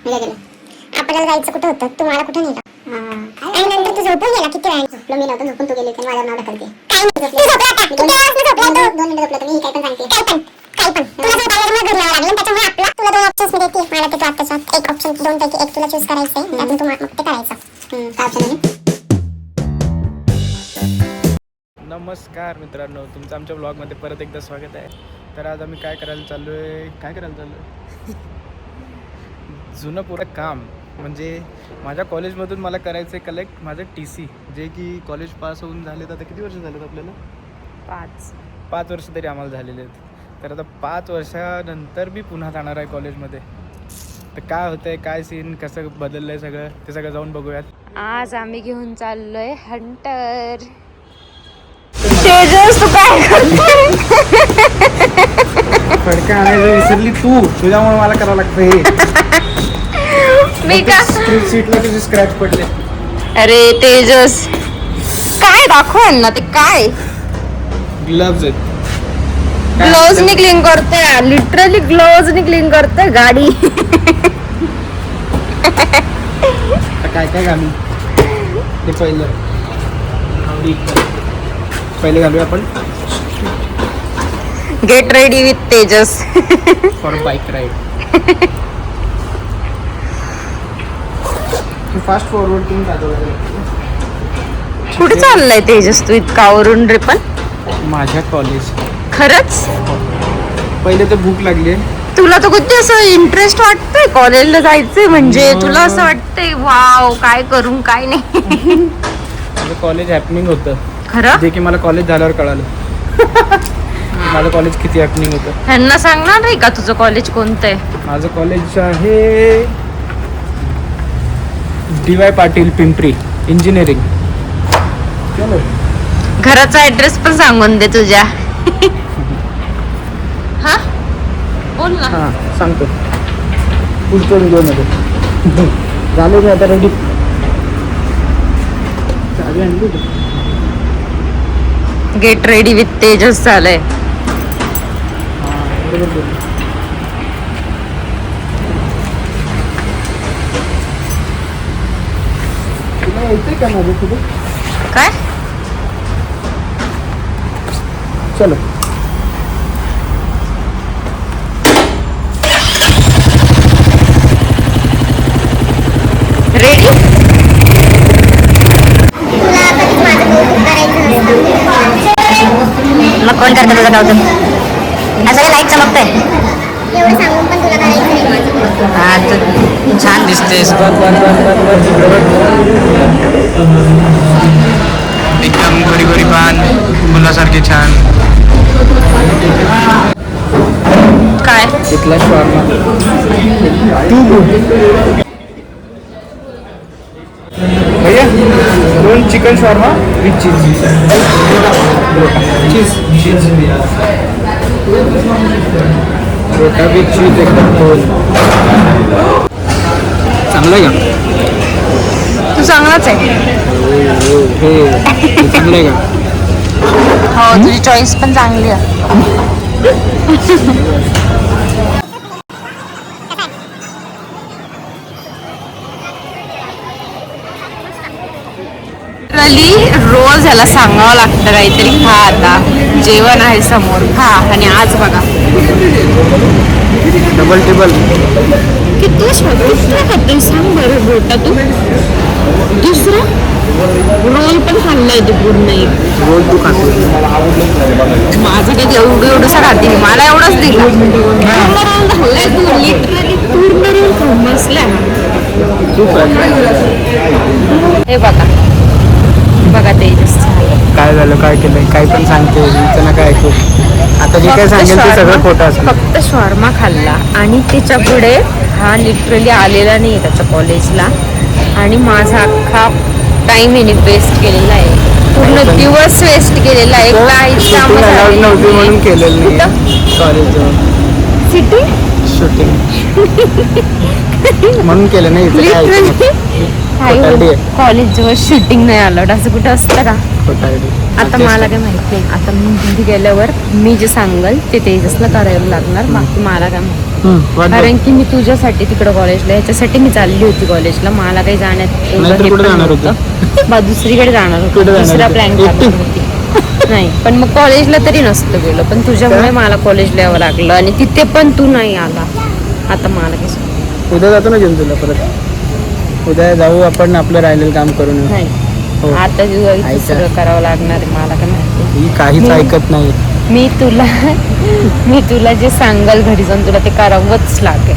आपल्याला जायचं कुठं होतं, तुम्हाला कुठं नेलं. आणि नंतर तू झोपून गेला. किती वेळ झोपलो मी? नव्हतं झोपून, तू गेले माझ्यावर नाव ढकलते. काय नाही झोपला, 2 मिनिटं झोपला तुम्ही. काय पण सांगते, काय पण तुला जर घरी यावं लागलं, त्याच्यामुळे आपला तुला 2 ऑप्शन्स मी देते. मला ते तू आत्ताच्या एक ऑप्शन, 2 पैकी एक तुला चूज करायचंय. त्यातून तू मग ते करायचं. काय ऑप्शन आहे? नमस्कार मित्रांनो, तुमचं आमच्या ब्लॉगमध्ये परत एकदा स्वागत आहे. तर आज आम्ही काय करायला चाललो आहे जुनं पुरं काम. म्हणजे माझ्या कॉलेजमधून मला करायचं आहे कलेक्ट माझं TC, जे की कॉलेज पास होऊन झालेत. आता किती वर्ष झालेत आपल्याला? 5 वर्ष तरी आम्हाला झालेले आहेत. तर आता 5 वर्षानंतर मी पुन्हा जाणार आहे कॉलेजमध्ये. तर काय होतं आहे, काय सीन, कसं बदललं आहे सगळं, ते सगळं जाऊन बघूयात. आज आम्ही घेऊन चाललोय हंटर. तेजस तू काय करतोय? फडका आणायचं विसरली तू, तुझ्यामुळे मला करावं लागतं हे. मी का सीटला तुझे स्क्रॅच पडले. अरे तेजस काय दाखव ना, ते काय ग्लव्ज आहेत. ग्लोव्ज नि क्लीन करतोय, लिटरली ग्लोव्ज नि क्लीन करतोय गाडी. काय काय घालू ते पहिले घालूया आपण. Get ready with Tejas for bike ride. Fast forward करून कुठे चाललाय तेजस तू इतका आवरून रे? पण माझ्या कॉलेज. खरंच पहिले तर भूक लागली. तुला तर किती असं इंटरेस्ट वाटतंय कॉलेजला जायचंय, म्हणजे तुला असं वाटतंय वाव काय करून काय नाही. माझं कॉलेज हॅपनिंग होतं खरं, जे की मला कॉलेज झाल्यावर कळालं. माझं कॉलेज किती हॅपनिंग होतं. ह्यांना सांगणार नाही का तुझं कॉलेज कोणतं आहे? माझं कॉलेज आहे DY पाटील पिंपरी इंजिनिअरिंग. चलो घराचा ऍड्रेस पण सांगून दे तुझ्या. हा बोल ना. हां सांगतो. पुढचं व्हिडिओमध्ये झालं मी आता रेडी. चावी आणली होती. गेट रेडी विथ तेजस चालय. हां बरोबर बोलली. तुला यायचंय का माझ्यासोबत? काय चलो. रेडी? मग कोण करतं तुझं कौतुक? असं लाईट चमकतंय. एवढं सांगून पण तुला करायचं नाही माझं. हा तू छान दिसतेस. एकदम गोरी गोरी पान, मुलासारखे छान. काय इथला शॉर्मा भैया 2 chicken shawarma with cheese. Cheese रोटा विथ चीज एकदम गोल. चांगलं आहे का? तू चांगलाच आहे. हे चांगलं आहे का? हो तुझी चॉईस पण चांगली आहे. रोज ह्याला सांगावं लागतं काहीतरी खा, आता जेवण आहे समोर खा. आणि आज बघा डबल टेबल किती खातोय सांग बरं बोटा तू. दुसरं रोल पण खाल्लाय तू पूर्ण एक. रोल तू खातो. माझं काही एवढंसं खाते मी, मला एवढंच दिला. पूर्ण रोल खाल्लाय तू, लिटरली पूर्ण रोल खाऊन बसलाय. हे बघा तेजस काय झालं, काय केलंय, काय पण सांगते ना काय ऐकू. आता जे काय सांगेल ते सगळं खोटं असतं. फक्त शॉर्मा खाल्ला आणि त्याच्या पुढे हा लिटरली आलेला नाही त्याच्या कॉलेजला. आणि माझा अख्खा टाइम हिने वेस्ट केलेला आहे, पूर्ण दिवस वेस्ट केलेला आहे. काहीच काम नव्हती म्हणून केलेलं नाही कॉलेज सिटी शूटिंग म्हणून केलं नाही. लिटरली खोटारडी आहे. कॉलेजवर शूटिंग नाही आलं असं कुठं असतं का? खोटारडी. आता मला काय माहिती आहे, आता मी तिथे गेल्यावर मी जे सांगल ते तेजसला करायला लागणार, बाकी मला काय माहिती. कारण की मी तुझ्यासाठी तिकडे कॉलेजला याच्यासाठी मी चालली होती कॉलेजला, मला काही जाण्यात एवढं नाहीतर हे कुठं पण जाणार नव्हतं. बा दुसरीकडे जाणार होतो, कुठं जाणार दुसरा होती? प्लॅन करत होती. नाही पण मग कॉलेजला तरी नसतं गेलो, पण तुझ्यामुळे मला कॉलेजला यावं लागलं आणि तिथे पण तू नाही आला. आता मला काय सांग. उद्या जातो ना घेऊन तुला परत. उद्या जाऊ आपण, आपलं राहिलेलं काम करून येऊ. नाही हो. आता तुझं इथे ऐका. सगळं करावं लागणार आहे, मला काय माहिती. ही काहीच ऐकत नाही. मी तुला जे सांगल घरी जाऊन तुला ते करावंच लागेल.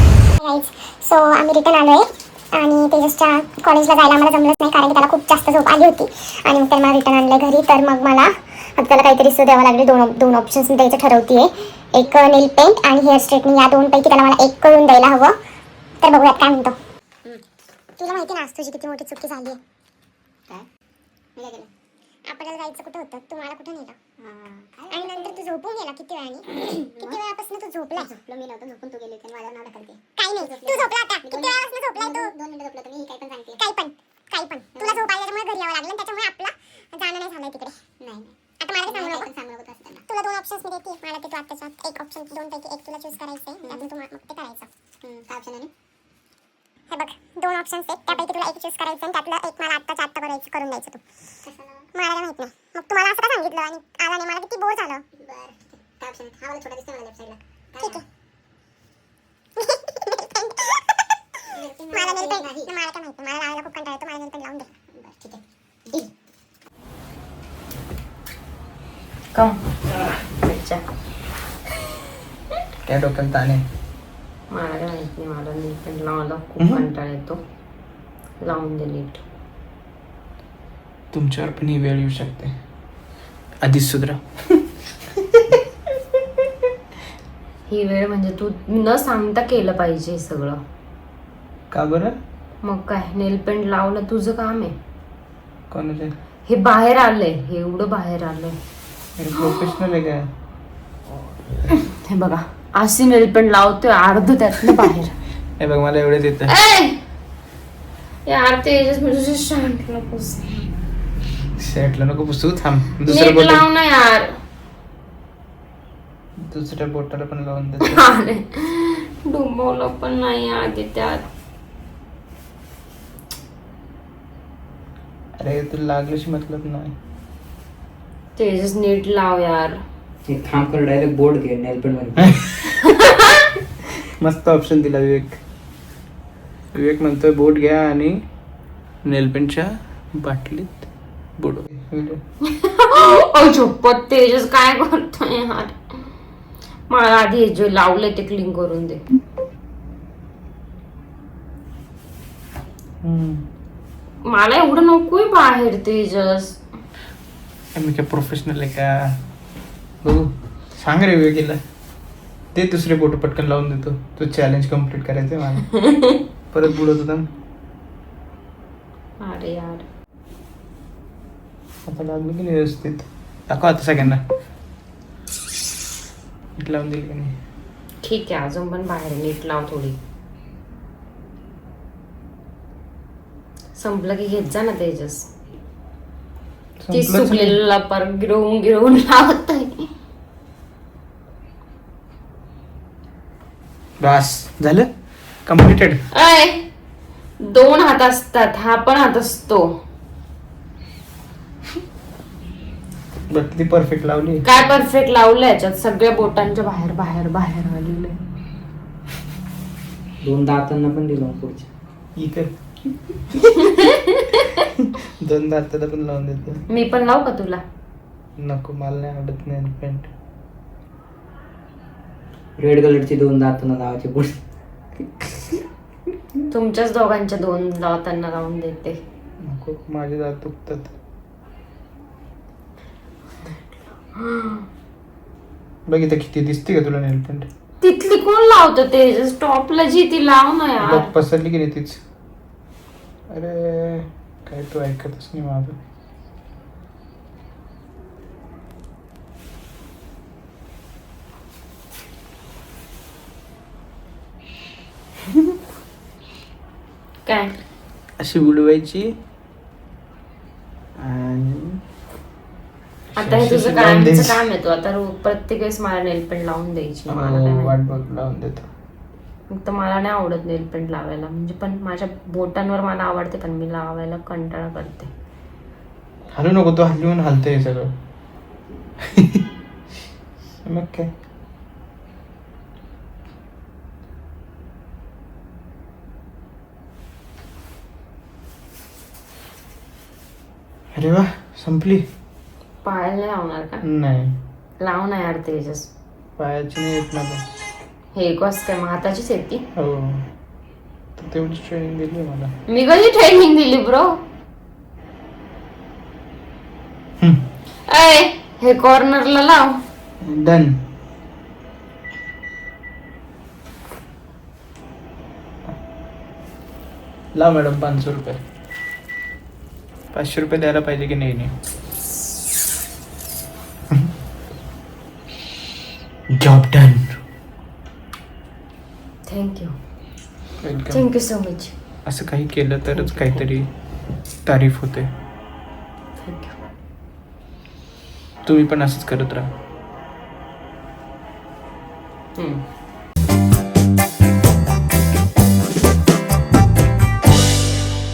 सो आम्ही रिटर्न आलो आहे आणि तेजसच्या कॉलेजला जायला आम्हाला जमलंच नाही, कारण की त्याला खूप जास्त झोप आली होती आणि मग त्याला मला रिटर्न आणलं घरी. तर मग मला आता त्याला काहीतरी द्यावं लागले. दोन ऑप्शन्स मी द्यायचं ठरवते, एक नेल पेंट आणि हेअर स्ट्रेटनिंग. या दोनपैकी त्याला मला एक करून द्यायला हवं. तर बघूयात काय म्हणतो. तुला माहिती ना आज तुझी किती मोठी चुकी झाली आहे. आपल्याला जायचं कुठं होतं, तू मला कुठं नेलं आणि नंतर तू झोपून गेला किती वेळाने. किती वेळापासून तू झोपला? झोपलो मी नव्हतं, झोपून तू गेली होती, माझ्या नाव ढकलते. काही नाही, तू झोपला आता. किती वेळापासून झोपलाय तू? 2 मिनिटं झोपलो तुम्ही, काही पण सांगते. काही पण तुला झोप आल्यामुळे घरी यावं लागलं, त्याच्यामुळे आपला जाणं नाही झालंय तिकडे. नाही आता मला सांगू नको असं त्यांना. तुला 2 ऑप्शन्स मी देते, मला ते तू आत्ताच्यात एक ऑप्शन, 2 पैकी एक तुला चूज करायचंय, त्यातून तू मग ते करायचं. काय ऑप्शन आहे? हे बघ 2 ऑप्शन्स आहेत, त्यापैकी तुला एक चूज करायचं आणि त्यातलं एक मला आत्ताच्या आत्ता करायचं, करून द्यायचं तू. मला काय माहित नाही. मग तुम्हाला असं का सांगितलं आणि आला नाही, मला किती बोर झालं. बरं काय ऑप्शन आहे? हा वाला छोटा दिसतोय मला लेफ्ट साईडला. ठीक आहे. मला नेल पेंट नाही, मला काय माहिती, मला लावायला खूप कंटाळा येतो, मला नेल पेंट लावून दे. बरं ठीक आहे. डील. काय डोक्याला ताण आहे? मला काय माहिती, मला नीट पण लावायला खूप कंटाळा येतो. लावून दे नीट. तुमच्यावर पण ही वेळ येऊ शकते, आधीच सुधरा. ही वेळ म्हणजे तू न सांगता केलं पाहिजे सगळं. का बरं? मग काय, नेल पेंट लावलं तुझं काम आहे. कोणाचे? हे बाहेर आलंय, हे एवढं बाहेर आलंय. प्रोफेशनल आहे काय? हे बघा अशी नेल पेंट लावतोय, अर्ध त्यातलं बाहेर. हे बघ मला एवढेच येतं. यार तेजस मी तुझी शांत नकोस. सेटला नको पुसू, थांब. नीट लाव ना यार. दुसऱ्या बोटाला पण लावून देतो. अरे डुंबवलं पण नाही आधी त्यात. अरे तुला लागल्याशी मतलब नाही. तेजस नीट लाव यार. थांब कर, डायरेक्ट बोर्ड घे नेल पेंट मध्ये. मस्त ऑप्शन दिला विवेक. विवेक म्हणतोय बोट घ्या आणि नेलपेंटच्या बाटलीत बुडवा. झोपत तेजस काय करतोय यार. मला आधी हे जे लावलंय ते क्लीन करून दे. मला एवढं नकोय बाहेर तेजस. मी काय प्रोफेशनल आहे का? बघू सांग रे विवेकीला, ते दुसरे बोट पटकन लावून देतो. तो चॅलेंज कम्प्लीट करायचंय मला. परत बुडत होता. अरे यार आता लागलं की नाही व्यवस्थित? दाखव आता सगळ्यांना. नीट लावून दिली की नाही? ठीक आहे, अजून पण बाहेर नीट लाव थोडी. संपलं की घेत जा ना तेजस. ती संपलंच नाही. सुकलेला पर गिरवून लावत आहे. बस झालं, कम्प्लिटेड. 2 हात असतात, हा पण हात असतो. बघ किती परफेक्ट लावली. काय परफेक्ट लावलं याच्यात, सगळ्या बोटांच्या बाहेर बाहेर बाहेर आलेलं आहे. 2 दातांना पण दिलं पुढच्या. इकडे 2 दाताला पण लावून देतो. मी पण लावू का तुला? नको, मला नाही आवडत नाही पेंट. रेड कलरची 2 दातांना लावायची पुढे. तुमच्याच दोघांच्या 2 दातांना लावून देते. नको, माझे दात दुखतात. बघ इथं किती दिसते का तुला नेल पेंट? तिथली कोण लावतं तेजस? टॉपला जी ती लाव ना यार. बघ पसरली की नाही तीच. अरे काय तू ऐकतच नाही माझं. काय अशी उडवायची आणि आता हे तुझं लावून कायमचं द्यायची. काम आहे. तू आता प्रत्येक वेळेस मला नेल पेंट लावून द्यायची. मला काय हो, वाट माहिती. बघ लावून देतो. तर मला नाही आवडत नेल पेंट लावायला. म्हणजे पण माझ्या बोटांवर मला आवडते, पण मी लावायला कंटाळा करते. हलू नको, तो हलवून हलते हे सगळं. मग काय अरे वा, संपली. पायाला नाही लावणार का? नाही, लाव ना यार तेजस. पायाची नाही येत मला. हे कस काय, मग हाताचीच येते. हो, तर तेवढीच ट्रेनिंग दिली मला. मी कधी ट्रेनिंग दिली ब्रो? अय, हे कॉर्नरला लाव. डन. लाव मॅडम 500 रुपये. 500 रुपये द्यायला पाहिजे की नाही? Job done. Thank you, welcome. Thank you so much. असं काही केलं तरच काहीतरी तारीफ होते. थँक्यू. तुम्ही पण असंच करत राहा. हम्म.